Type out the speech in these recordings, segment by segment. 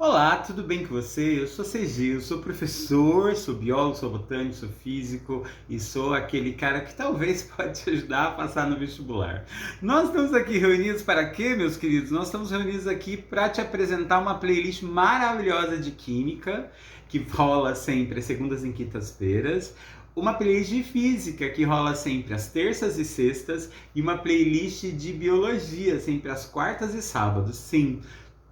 Olá, tudo bem com você? Eu sou CG, eu sou professor, sou biólogo, sou botânico, sou físico e sou aquele cara que talvez pode te ajudar a passar no vestibular. Nós estamos aqui reunidos para quê, meus queridos? Nós estamos reunidos aqui para te apresentar uma playlist maravilhosa de química que rola sempre às segundas e quintas-feiras. Uma playlist de física que rola sempre às terças e sextas e uma playlist de biologia sempre às quartas e sábados. Sim,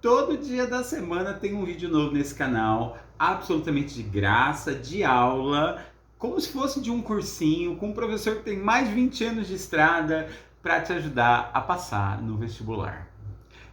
todo dia da semana tem um vídeo novo nesse canal, absolutamente de graça, de aula, como se fosse de um cursinho, com um professor que tem mais de 20 anos de estrada para te ajudar a passar no vestibular.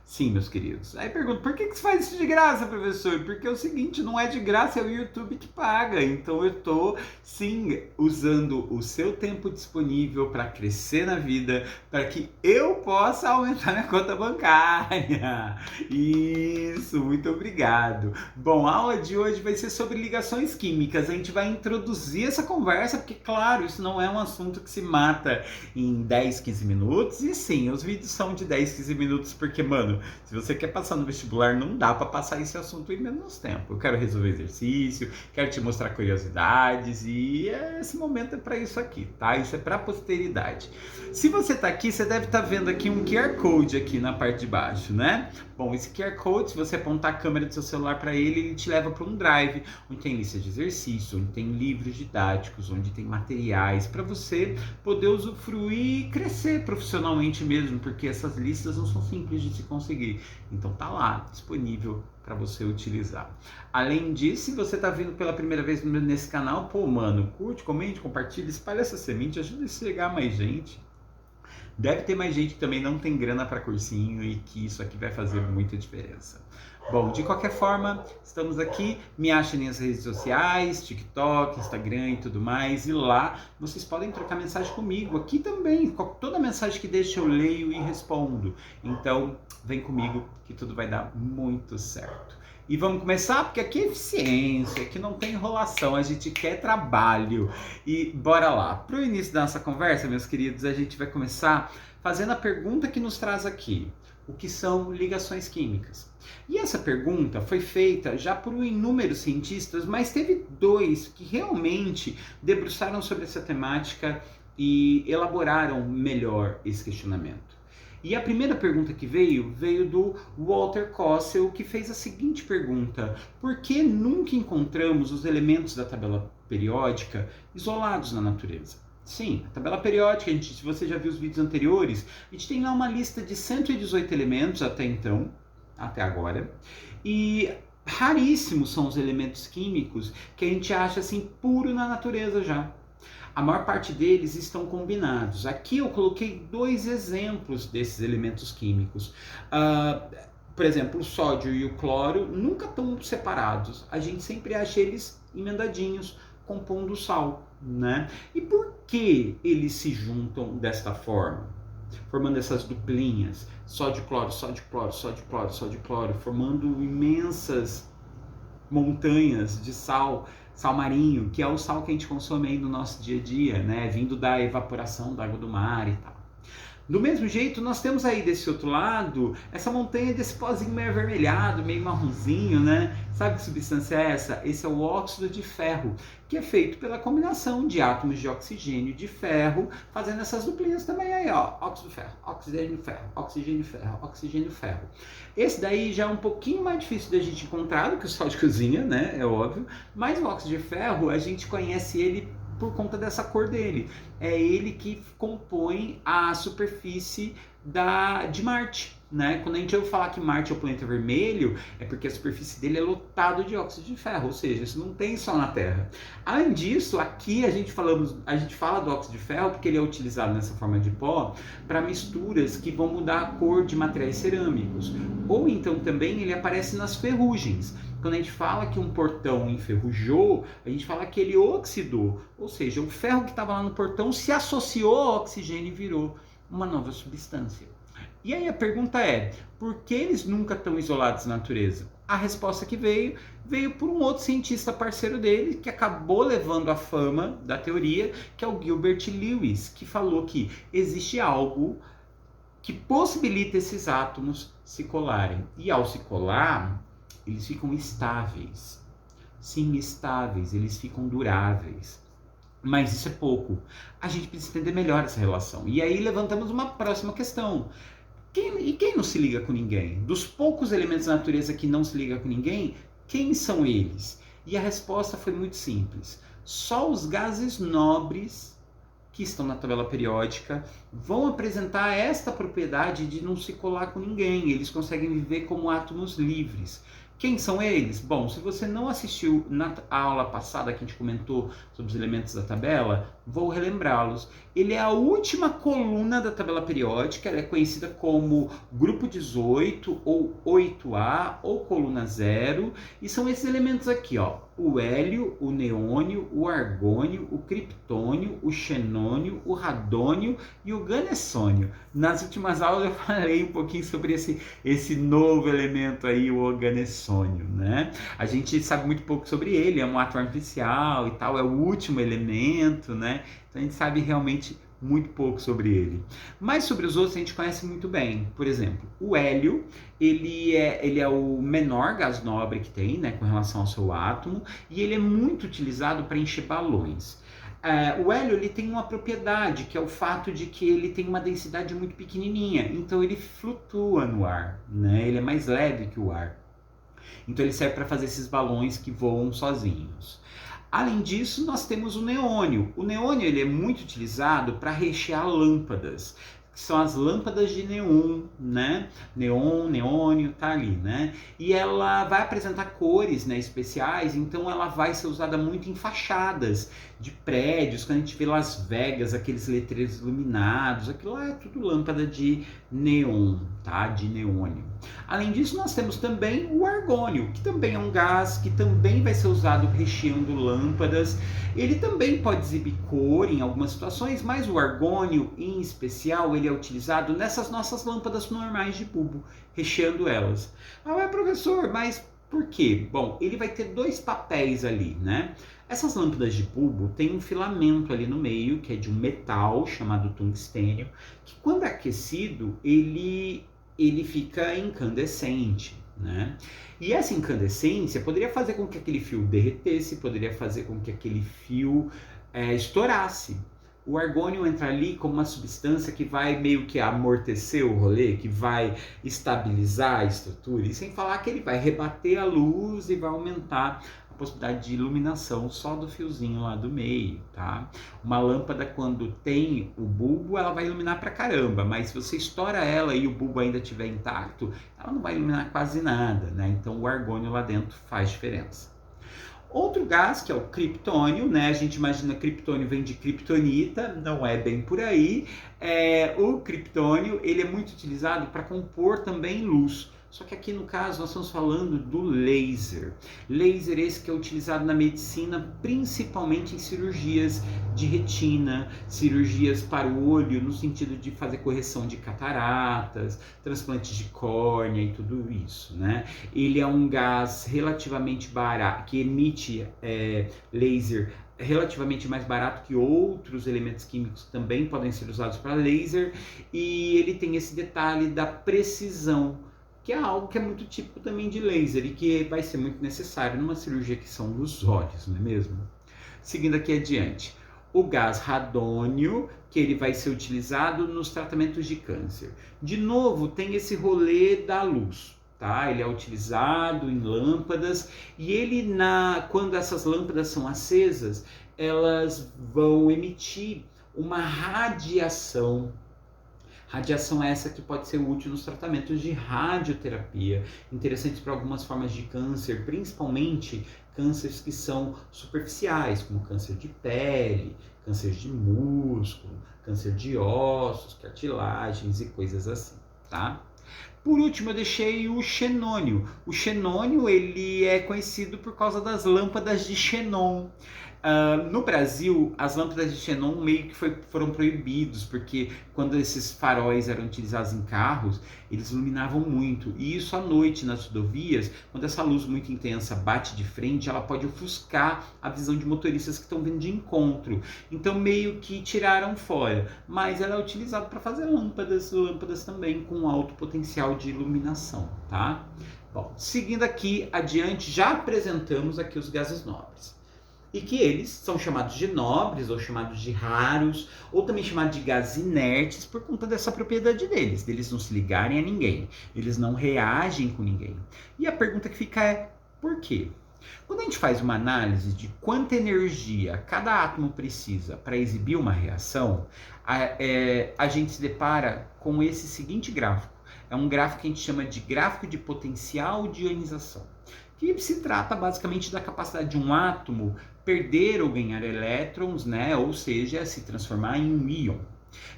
Sim, meus queridos. Aí pergunto, por que você faz isso de graça, professor? Porque é o seguinte, não é de graça, é o YouTube que paga. Então eu tô, sim, usando o seu tempo disponível para crescer na vida, para que eu possa aumentar minha conta bancária. Isso, muito obrigado. Bom, a aula de hoje vai ser sobre ligações químicas. A gente vai introduzir essa conversa, porque, claro, isso não é um assunto que se mata em 10, 15 minutos. E sim, os vídeos são de 10, 15 minutos, porque, mano, se você quer passar no vestibular, não dá para passar esse assunto em menos tempo. Eu quero resolver exercício, quero te mostrar curiosidades e esse momento é para isso aqui, tá? Isso é para posteridade. Se você tá aqui, você deve estar vendo aqui um QR Code aqui na parte de baixo, né? Bom, esse QR Code, se você apontar a câmera do seu celular para ele te leva para um drive, onde tem lista de exercícios, onde tem livros didáticos, onde tem materiais para você poder usufruir e crescer profissionalmente mesmo, porque essas listas não são simples de se conseguir. Então tá lá, disponível para você utilizar. Além disso, se você tá vindo pela primeira vez nesse canal, pô, mano, curte, comente, compartilha, espalha essa semente, ajuda a chegar mais gente. Deve ter mais gente que também não tem grana para cursinho e que isso aqui vai fazer muita diferença. Bom, de qualquer forma, estamos aqui, me achem nas redes sociais, TikTok, Instagram e tudo mais, e lá vocês podem trocar mensagem comigo, aqui também, toda mensagem que deixa eu leio e respondo. Então, vem comigo que tudo vai dar muito certo. E vamos começar, porque aqui é eficiência, aqui não tem enrolação, a gente quer trabalho. E bora lá. Para o início da nossa conversa, meus queridos, a gente vai começar fazendo a pergunta que nos traz aqui. O que são ligações químicas? E essa pergunta foi feita já por inúmeros cientistas, mas teve dois que realmente debruçaram sobre essa temática e elaboraram melhor esse questionamento. E a primeira pergunta que veio do Walter Kossel, que fez a seguinte pergunta: por que nunca encontramos os elementos da tabela periódica isolados na natureza? Sim, a tabela periódica, se você já viu os vídeos anteriores, a gente tem lá uma lista de 118 elementos até então, até agora, e raríssimos são os elementos químicos que a gente acha assim puro na natureza já. A maior parte deles estão combinados. Aqui eu coloquei dois exemplos desses elementos químicos. Por exemplo, o sódio e o cloro nunca estão separados. A gente sempre acha eles emendadinhos, compondo sal, né? E por que eles se juntam desta forma? Formando essas duplinhas, sódio, cloro, sódio, cloro, sódio, cloro, sódio, cloro, formando imensas montanhas de sal marinho, que é o sal que a gente consome aí no nosso dia a dia, né? Vindo da evaporação da água do mar e tal. Do mesmo jeito, nós temos aí desse outro lado, essa montanha desse pozinho meio avermelhado, meio marronzinho, né? Sabe que substância é essa? Esse é o óxido de ferro, que é feito pela combinação de átomos de oxigênio e de ferro, fazendo essas duplinhas também aí, ó. Óxido de ferro, oxigênio de ferro, oxigênio de ferro, oxigênio de ferro. Esse daí já é um pouquinho mais difícil da gente encontrar do que o sal de cozinha, né? É óbvio. Mas o óxido de ferro, a gente conhece ele por conta dessa cor dele. É ele que compõe a superfície de Marte, né? Quando a gente ouve falar que Marte é o planeta vermelho, é porque a superfície dele é lotada de óxido de ferro, ou seja, isso não tem só na Terra. Além disso, aqui a gente fala do óxido de ferro porque ele é utilizado nessa forma de pó para misturas que vão mudar a cor de materiais cerâmicos. Ou então também ele aparece nas ferrugens. Quando a gente fala que um portão enferrujou, a gente fala que ele oxidou, ou seja, o ferro que estava lá no portão se associou ao oxigênio e virou uma nova substância. E aí a pergunta é, por que eles nunca estão isolados na natureza? A resposta que veio por um outro cientista parceiro dele, que acabou levando a fama da teoria, que é o Gilbert Lewis, que falou que existe algo que possibilita esses átomos se colarem. E ao se colar, eles ficam estáveis. Sim, estáveis, eles ficam duráveis. Mas isso é pouco. A gente precisa entender melhor essa relação. E aí levantamos uma próxima questão. Quem não se liga com ninguém? Dos poucos elementos da natureza que não se liga com ninguém, quem são eles? E a resposta foi muito simples. Só os gases nobres que estão na tabela periódica vão apresentar esta propriedade de não se colar com ninguém. Eles conseguem viver como átomos livres. Quem são eles? Bom, se você não assistiu na aula passada que a gente comentou sobre os elementos da tabela, vou relembrá-los. Ele é a última coluna da tabela periódica, ela é conhecida como grupo 18 ou 8A ou coluna 0, e são esses elementos aqui, ó: o hélio, o neônio, o argônio, o criptônio, o xenônio, o radônio e o ganesônio. Nas últimas aulas eu falei um pouquinho sobre esse novo elemento aí, o ganesônio, né? A gente sabe muito pouco sobre ele, é um átomo artificial e tal, é o último elemento, né? Então a gente sabe realmente muito pouco sobre ele. Mas sobre os outros a gente conhece muito bem. Por exemplo, o hélio, ele é o menor gás nobre que tem, né, com relação ao seu átomo, e ele é muito utilizado para encher balões. O hélio ele tem uma propriedade, que é o fato de que ele tem uma densidade muito pequenininha, então ele flutua no ar, né? Ele é mais leve que o ar. Então ele serve para fazer esses balões que voam sozinhos. Além disso, nós temos o neônio. O neônio ele é muito utilizado para rechear lâmpadas, que são as lâmpadas de neon, né? Neon, neônio, tá ali, né? E ela vai apresentar cores, né, especiais, então ela vai ser usada muito em fachadas de prédios, quando a gente vê Las Vegas, aqueles letreiros iluminados, aquilo lá é tudo lâmpada de neon, tá? De neônio. Além disso, nós temos também o argônio, que também é um gás que também vai ser usado recheando lâmpadas. Ele também pode exibir cor em algumas situações, mas o argônio, em especial, ele é utilizado nessas nossas lâmpadas normais de bulbo, recheando elas. Ah, professor, mas por quê? Bom, ele vai ter dois papéis ali, né? Essas lâmpadas de bulbo têm um filamento ali no meio, que é de um metal chamado tungstênio, que quando é aquecido, ele fica incandescente, né? E essa incandescência poderia fazer com que aquele fio derretesse, poderia fazer com que aquele fio estourasse. O argônio entra ali como uma substância que vai meio que amortecer o rolê, que vai estabilizar a estrutura, e sem falar que ele vai rebater a luz e vai aumentar a possibilidade de iluminação só do fiozinho lá do meio, tá? Uma lâmpada, quando tem o bulbo, ela vai iluminar pra caramba, mas se você estoura ela e o bulbo ainda estiver intacto, ela não vai iluminar quase nada, né? Então o argônio lá dentro faz diferença. Outro gás, que é o criptônio, né? A gente imagina que criptônio vem de criptonita, não é bem por aí. O criptônio, ele é muito utilizado para compor também luz. Só que aqui no caso nós estamos falando do laser. Laser esse que é utilizado na medicina, principalmente em cirurgias de retina, cirurgias para o olho, no sentido de fazer correção de cataratas, transplantes de córnea e tudo isso, né? Ele é um gás relativamente barato, que emite laser relativamente mais barato que outros elementos químicos que também podem ser usados para laser, e ele tem esse detalhe da precisão, que é algo que é muito típico também de laser e que vai ser muito necessário numa cirurgia que são dos olhos, não é mesmo? Seguindo aqui adiante, o gás radônio, que ele vai ser utilizado nos tratamentos de câncer. De novo, tem esse rolê da luz, tá? Ele é utilizado em lâmpadas e ele, quando essas lâmpadas são acesas, elas vão emitir uma radiação. Radiação essa que pode ser útil nos tratamentos de radioterapia, interessantes para algumas formas de câncer, principalmente cânceres que são superficiais, como câncer de pele, câncer de músculo, câncer de ossos, cartilagens e coisas assim, tá? Por último, eu deixei o xenônio. O xenônio ele é conhecido por causa das lâmpadas de xenon. No Brasil, as lâmpadas de xenon meio que foram proibidos, porque quando esses faróis eram utilizados em carros, eles iluminavam muito. E isso à noite nas rodovias, quando essa luz muito intensa bate de frente, ela pode ofuscar a visão de motoristas que estão vindo de encontro. Então meio que tiraram fora. Mas ela é utilizada para fazer lâmpadas também com alto potencial de iluminação, tá? Bom, seguindo aqui adiante, já apresentamos aqui os gases nobres. E que eles são chamados de nobres, ou chamados de raros, ou também chamados de gases inertes por conta dessa propriedade deles não se ligarem a ninguém, eles não reagem com ninguém. E a pergunta que fica é, por quê? Quando a gente faz uma análise de quanta energia cada átomo precisa para exibir uma reação, a gente se depara com esse seguinte gráfico. É um gráfico que a gente chama de gráfico de potencial de ionização, que se trata basicamente da capacidade de um átomo perder ou ganhar elétrons, né? Ou seja, se transformar em um íon.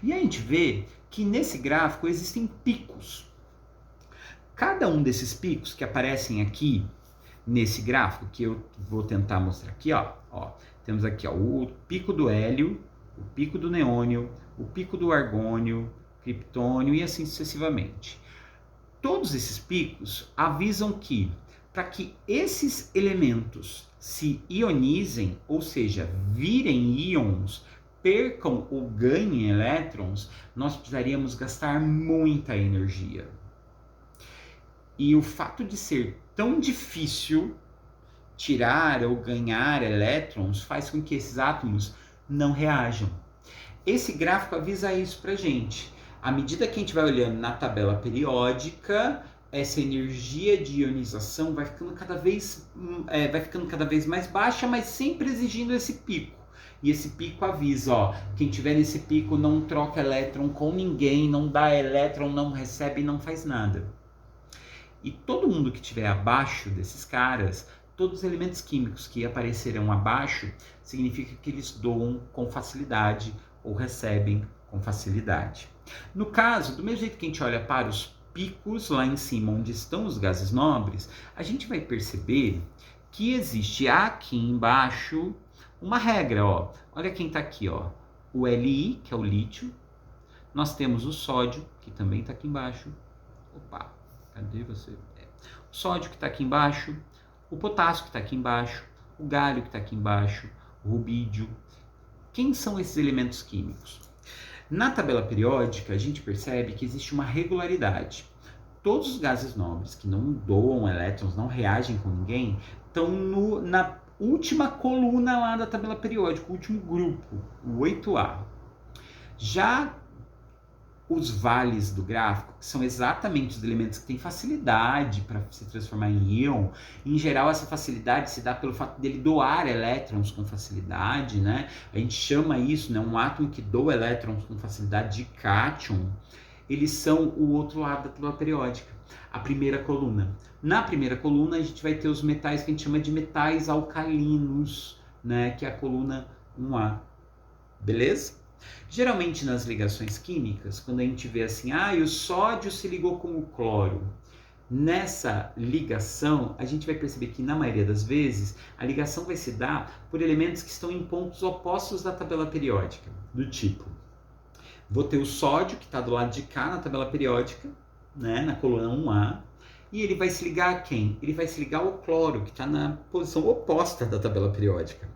E a gente vê que nesse gráfico existem picos. Cada um desses picos que aparecem aqui nesse gráfico, que eu vou tentar mostrar aqui, ó, temos aqui ó, o pico do hélio, o pico do neônio, o pico do argônio, criptônio e assim sucessivamente. Todos esses picos avisam que, para que esses elementos se ionizem, ou seja, virem íons, percam ou ganhem elétrons, nós precisaríamos gastar muita energia. E o fato de ser tão difícil tirar ou ganhar elétrons faz com que esses átomos não reajam. Esse gráfico avisa isso pra gente. À medida que a gente vai olhando na tabela periódica, essa energia de ionização vai ficando cada vez mais baixa, mas sempre exigindo esse pico. E esse pico avisa, ó, quem tiver nesse pico não troca elétron com ninguém, não dá elétron, não recebe, não faz nada. E todo mundo que estiver abaixo desses caras, todos os elementos químicos que aparecerão abaixo, significa que eles doam com facilidade ou recebem com facilidade. No caso, do mesmo jeito que a gente olha para os picos lá em cima, onde estão os gases nobres, a gente vai perceber que existe aqui embaixo uma regra, ó. Olha quem está aqui, ó. O Li, que é o lítio. Nós temos o sódio, que também está aqui embaixo. Opa, cadê você? O sódio que está aqui embaixo, o potássio que está aqui embaixo, o galho que está aqui embaixo, o rubídio. Quem são esses elementos químicos? Na tabela periódica, a gente percebe que existe uma regularidade. Todos os gases nobres que não doam elétrons, não reagem com ninguém, estão na última coluna lá da tabela periódica, o último grupo, o 8A. Já os vales do gráfico, que são exatamente os elementos que têm facilidade para se transformar em íon, em geral essa facilidade se dá pelo fato dele doar elétrons com facilidade, né? A gente chama isso, né, um átomo que doa elétrons com facilidade de cátion. Eles são o outro lado da tabela periódica, a primeira coluna. Na primeira coluna a gente vai ter os metais que a gente chama de metais alcalinos, né, que é a coluna 1A. Beleza? Geralmente nas ligações químicas, quando a gente vê assim, o sódio se ligou com o cloro. Nessa ligação, a gente vai perceber que na maioria das vezes, a ligação vai se dar por elementos que estão em pontos opostos da tabela periódica. Do tipo, vou ter o sódio que está do lado de cá na tabela periódica, né, na coluna 1A, e ele vai se ligar a quem? Ele vai se ligar ao cloro, que está na posição oposta da tabela periódica.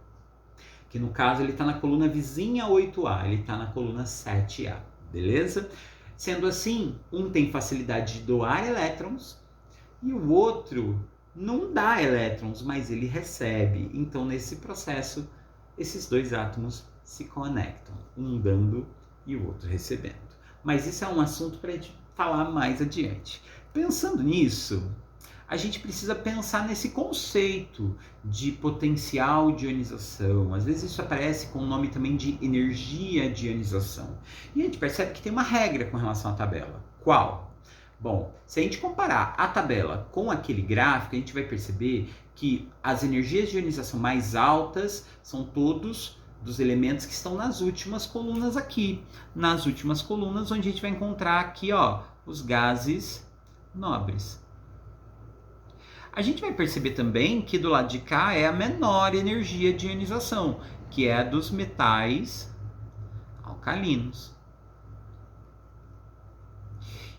Que no caso ele está na coluna vizinha 8A, ele está na coluna 7A, beleza? Sendo assim, um tem facilidade de doar elétrons e o outro não dá elétrons, mas ele recebe. Então, nesse processo, esses dois átomos se conectam, um dando e o outro recebendo. Mas isso é um assunto para a gente falar mais adiante. Pensando nisso, a gente precisa pensar nesse conceito de potencial de ionização. Às vezes isso aparece com o nome também de energia de ionização. E a gente percebe que tem uma regra com relação à tabela. Qual? Bom, se a gente comparar a tabela com aquele gráfico, a gente vai perceber que as energias de ionização mais altas são todos dos elementos que estão nas últimas colunas aqui. Nas últimas colunas, onde a gente vai encontrar aqui, ó, os gases nobres. A gente vai perceber também que do lado de cá é a menor energia de ionização, que é a dos metais alcalinos.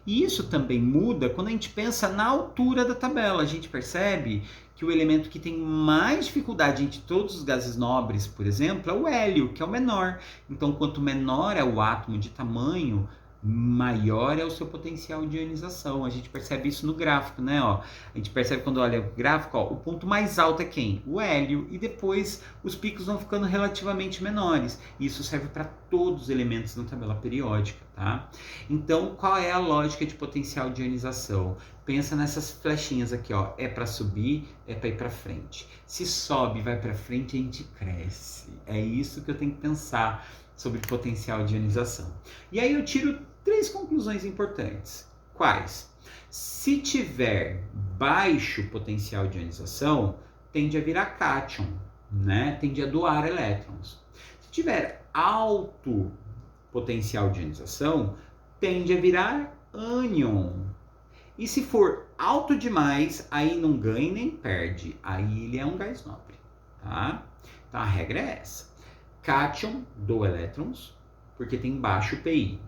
E isso também muda quando a gente pensa na altura da tabela. A gente percebe que o elemento que tem mais dificuldade entre todos os gases nobres, por exemplo, é o hélio, que é o menor. Então, quanto menor é o átomo de tamanho, maior é o seu potencial de ionização. A gente percebe isso no gráfico, né? Ó, a gente percebe quando olha o gráfico, ó, o ponto mais alto é quem? O hélio, e depois os picos vão ficando relativamente menores. Isso serve para todos os elementos na tabela periódica, tá? Então, qual é a lógica de potencial de ionização? Pensa nessas flechinhas aqui, ó, é para subir, é para ir para frente. Se sobe, vai para frente, a gente cresce. É isso que eu tenho que pensar sobre potencial de ionização. E aí eu tiro 3 conclusões importantes. Quais? Se tiver baixo potencial de ionização, tende a virar cátion, né? Tende a doar elétrons. Se tiver alto potencial de ionização, tende a virar ânion. E se for alto demais, aí não ganha nem perde. Aí ele é um gás nobre, tá? Então a regra é essa. Cátion doa elétrons, porque tem baixo PI.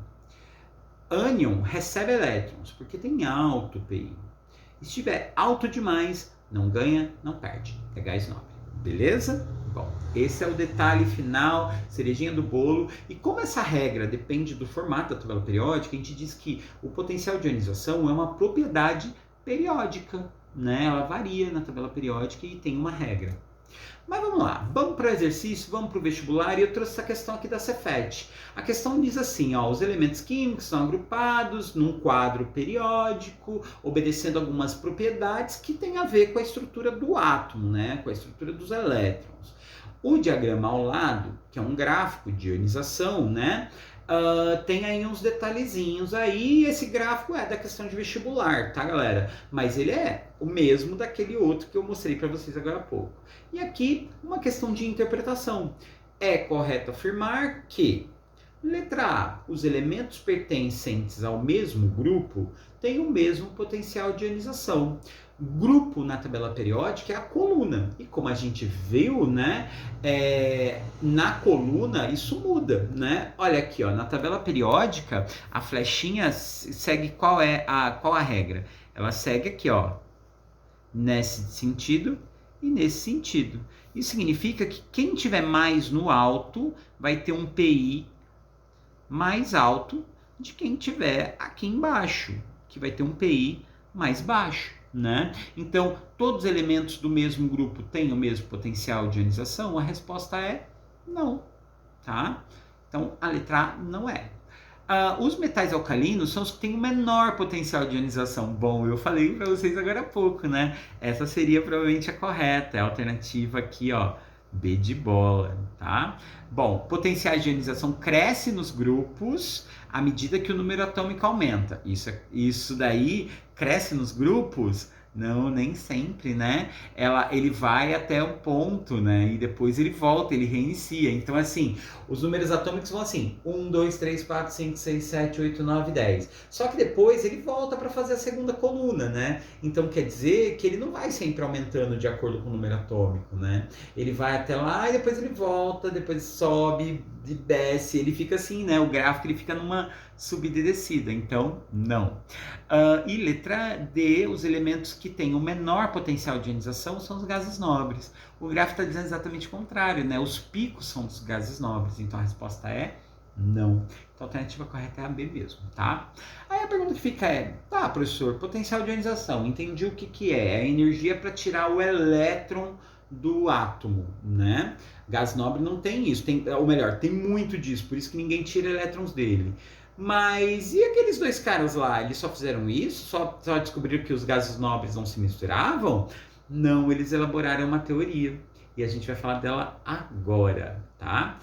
Ânion recebe elétrons, porque tem alto PI. E se estiver alto demais, não ganha, não perde. É gás nobre. Beleza? Bom, esse é o detalhe final, cerejinha do bolo. E como essa regra depende do formato da tabela periódica, a gente diz que o potencial de ionização é uma propriedade periódica, né? Ela varia na tabela periódica e tem uma regra. Mas vamos lá, vamos para o exercício, vamos para o vestibular, e eu trouxe essa questão aqui da Cefet. A questão diz assim, ó, os elementos químicos são agrupados num quadro periódico, obedecendo algumas propriedades que têm a ver com a estrutura do átomo, né, com a estrutura dos elétrons. O diagrama ao lado, que é um gráfico de ionização, né, tem aí uns detalhezinhos aí, esse gráfico é da questão de vestibular, tá, galera? Mas ele é o mesmo daquele outro que eu mostrei para vocês agora há pouco. E aqui, uma questão de interpretação. É correto afirmar que, letra A, os elementos pertencentes ao mesmo grupo têm o mesmo potencial de ionização. Grupo na tabela periódica é a coluna. E como a gente viu, né, na coluna isso muda, né? Olha aqui, ó, na tabela periódica, a flechinha segue qual a regra? Ela segue aqui, ó, nesse sentido e nesse sentido. Isso significa que quem tiver mais no alto vai ter um PI mais alto de quem tiver aqui embaixo, que vai ter um PI mais baixo, né? Então, todos os elementos do mesmo grupo têm o mesmo potencial de ionização? A resposta é não, tá? Então, a letra A não é. Os metais alcalinos são os que têm o menor potencial de ionização. Bom, eu falei para vocês agora há pouco, né? Essa seria provavelmente a correta, é a alternativa aqui, ó, B de bola, tá? Bom, potenciais de ionização cresce nos grupos à medida que o número atômico aumenta. Isso daí cresce nos grupos? Não, nem sempre, né? Ele vai até um ponto, né? E depois ele volta, ele reinicia. Então, assim, os números atômicos vão assim: 1, 2, 3, 4, 5, 6, 7, 8, 9, 10. Só que depois ele volta para fazer a segunda coluna, né? Então, quer dizer que ele não vai sempre aumentando de acordo com o número atômico, né? Ele vai até lá e depois ele volta, depois sobe e desce. Ele fica assim, né? O gráfico ele fica numa subida e descida. Então, não. E letra D, os elementos que têm o menor potencial de ionização são os gases nobres. O gráfico está dizendo exatamente o contrário, né? Os picos são dos gases nobres, então a resposta é não. Então a alternativa correta é a B mesmo, tá? Aí a pergunta que fica é, tá, professor, potencial de ionização, entendi o que é. É a energia para tirar o elétron do átomo, né? Gás nobre não tem isso, ou melhor, tem muito disso, por isso que ninguém tira elétrons dele. Mas e aqueles dois caras lá? Eles só fizeram isso? Só descobriram que os gases nobres não se misturavam? Não, eles elaboraram uma teoria. E a gente vai falar dela agora, tá?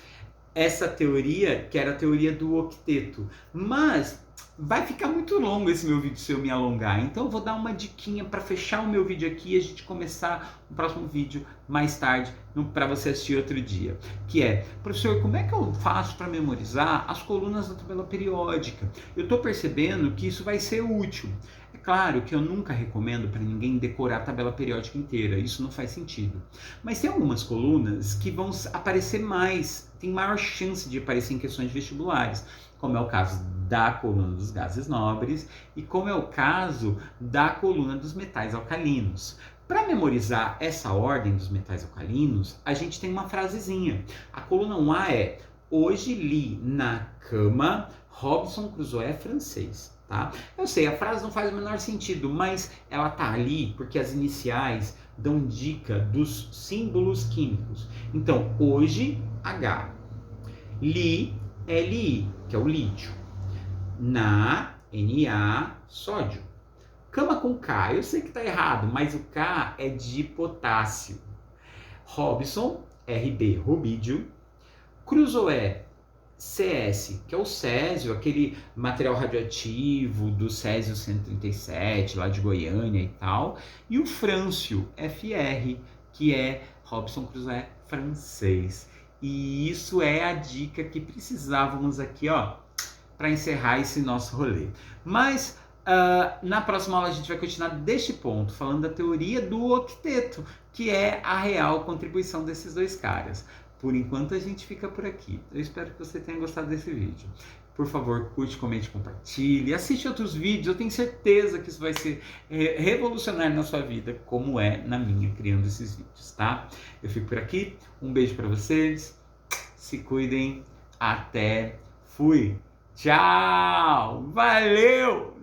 Essa teoria, que era a teoria do octeto. Mas vai ficar muito longo esse meu vídeo se eu me alongar. Então eu vou dar uma diquinha para fechar o meu vídeo aqui e a gente começar o próximo vídeo mais tarde para você assistir outro dia. Que é, professor, como é que eu faço para memorizar as colunas da tabela periódica? Eu estou percebendo que isso vai ser útil. É claro que eu nunca recomendo para ninguém decorar a tabela periódica inteira, isso não faz sentido. Mas tem algumas colunas que vão aparecer mais, tem maior chance de aparecer em questões vestibulares, como é o caso da coluna dos gases nobres e como é o caso da coluna dos metais alcalinos. Para memorizar essa ordem dos metais alcalinos, a gente tem uma frasezinha. A coluna 1A é: Hoje li na cama Robinson Crusoe francês, tá? Eu sei, a frase não faz o menor sentido, mas ela tá ali porque as iniciais dão dica dos símbolos químicos. Então, hoje, H. Li, Li, que é o lítio. Na, Na, sódio. Cama com K, eu sei que tá errado, mas o K é de potássio. Robson, RB, rubídio. Cruzoé, CS, que é o césio, aquele material radioativo do Césio 137, lá de Goiânia e tal. E o frâncio, FR, que é Robson Crusoe francês. E isso é a dica que precisávamos aqui, ó, para encerrar esse nosso rolê. Mas na próxima aula a gente vai continuar deste ponto, falando da teoria do octeto, que é a real contribuição desses dois caras. Por enquanto a gente fica por aqui. Eu espero que você tenha gostado desse vídeo. Por favor, curte, comente, compartilhe, assiste outros vídeos, eu tenho certeza que isso vai ser revolucionário na sua vida, como é na minha, criando esses vídeos, tá? Eu fico por aqui, um beijo para vocês, se cuidem, até, fui! Tchau! Valeu!